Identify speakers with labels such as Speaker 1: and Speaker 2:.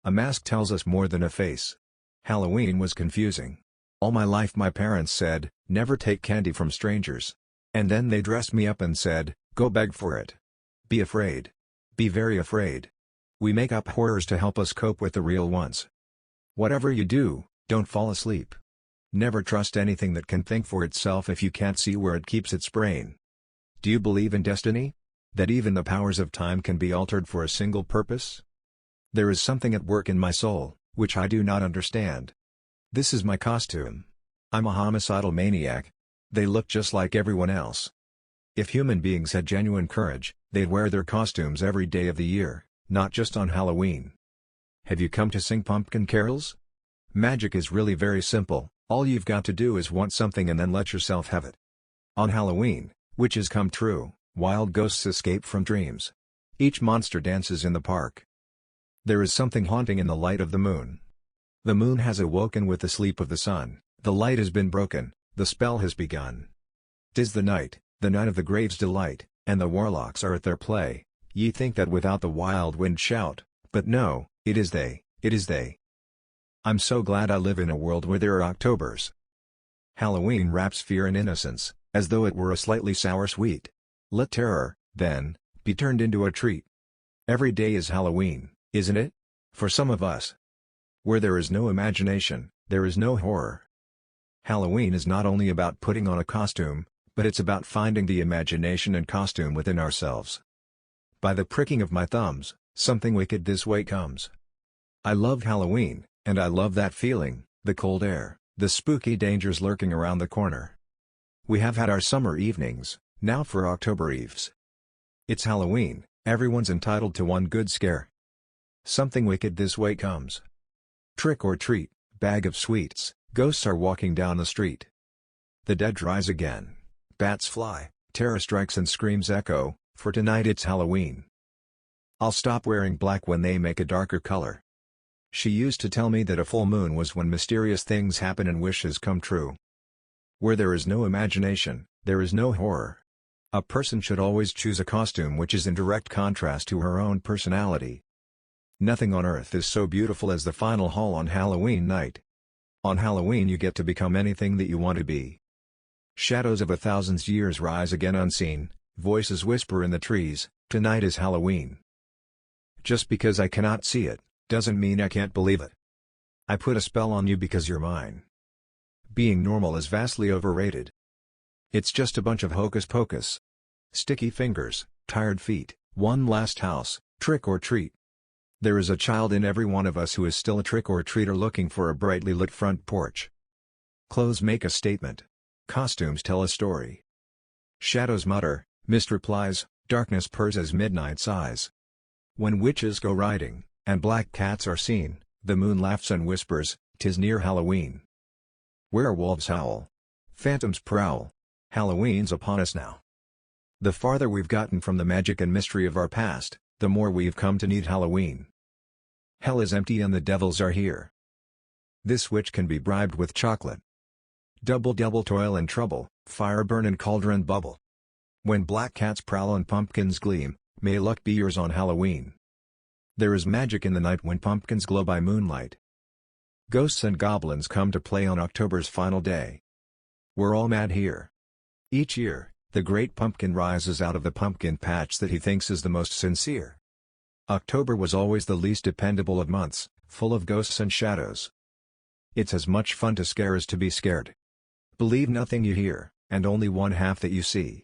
Speaker 1: A mask tells us more than a face. Halloween was confusing. All my life my parents said, never take candy from strangers. And then they dressed me up and said, go beg for it. Be afraid. Be very afraid. We make up horrors to help us cope with the real ones. Whatever you do, don't fall asleep. Never trust anything that can think for itself if you can't see where it keeps its brain. Do you believe in destiny? That even the powers of time can be altered for a single purpose? There is something at work in my soul, which I do not understand. This is my costume. I'm a homicidal maniac. They look just like everyone else. If human beings had genuine courage, they'd wear their costumes every day of the year, not just on Halloween. Have you come to sing pumpkin carols? Magic is really very simple, all you've got to do is want something and then let yourself have it. On Halloween, witches come true, wild ghosts escape from dreams. Each monster dances in the park. There is something haunting in the light of the moon. The moon has awoken with the sleep of the sun, the light has been broken, the spell has begun. 'Tis the night of the grave's delight, and the warlocks are at their play. Ye think that without the wild wind shout, but no, it is they, it is they. I'm so glad I live in a world where there are Octobers. Halloween wraps fear in innocence, as though it were a slightly sour sweet. Let terror, then, be turned into a treat. Every day is Halloween, isn't it? For some of us. Where there is no imagination, there is no horror. Halloween is not only about putting on a costume, but it's about finding the imagination and costume within ourselves. By the pricking of my thumbs, something wicked this way comes. I love Halloween, and I love that feeling, the cold air, the spooky dangers lurking around the corner. We have had our summer evenings, now for October Eves. It's Halloween, everyone's entitled to one good scare. Something wicked this way comes. Trick or treat, bag of sweets, ghosts are walking down the street. The dead rise again. Bats fly, terror strikes and screams echo, for tonight it's Halloween. I'll stop wearing black when they make a darker color. She used to tell me that a full moon was when mysterious things happen and wishes come true. Where there is no imagination, there is no horror. A person should always choose a costume which is in direct contrast to her own personality. Nothing on earth is so beautiful as the final haul on Halloween night. On Halloween you get to become anything that you want to be. Shadows of 1,000 years rise again unseen, voices whisper in the trees, tonight is Halloween. Just because I cannot see it, doesn't mean I can't believe it. I put a spell on you because you're mine. Being normal is vastly overrated. It's just a bunch of hocus pocus. Sticky fingers, tired feet, one last house, trick or treat. There is a child in every one of us who is still a trick-or-treater looking for a brightly lit front porch. Clothes make a statement. Costumes tell a story. Shadows mutter, mist replies, darkness purrs as midnight sighs. When witches go riding, and black cats are seen, the moon laughs and whispers, 'tis near Halloween. Werewolves howl. Phantoms prowl. Halloween's upon us now. The farther we've gotten from the magic and mystery of our past, the more we've come to need Halloween. Hell is empty and the devils are here. This witch can be bribed with chocolate. Double toil and trouble, fire burn and cauldron bubble. When black cats prowl and pumpkins gleam, may luck be yours on Halloween. There is magic in the night when pumpkins glow by moonlight. Ghosts and goblins come to play on October's final day. We're all mad here. Each year, the great pumpkin rises out of the pumpkin patch that he thinks is the most sincere. October was always the least dependable of months, full of ghosts and shadows. It's as much fun to scare as to be scared. Believe nothing you hear, and only one half that you see.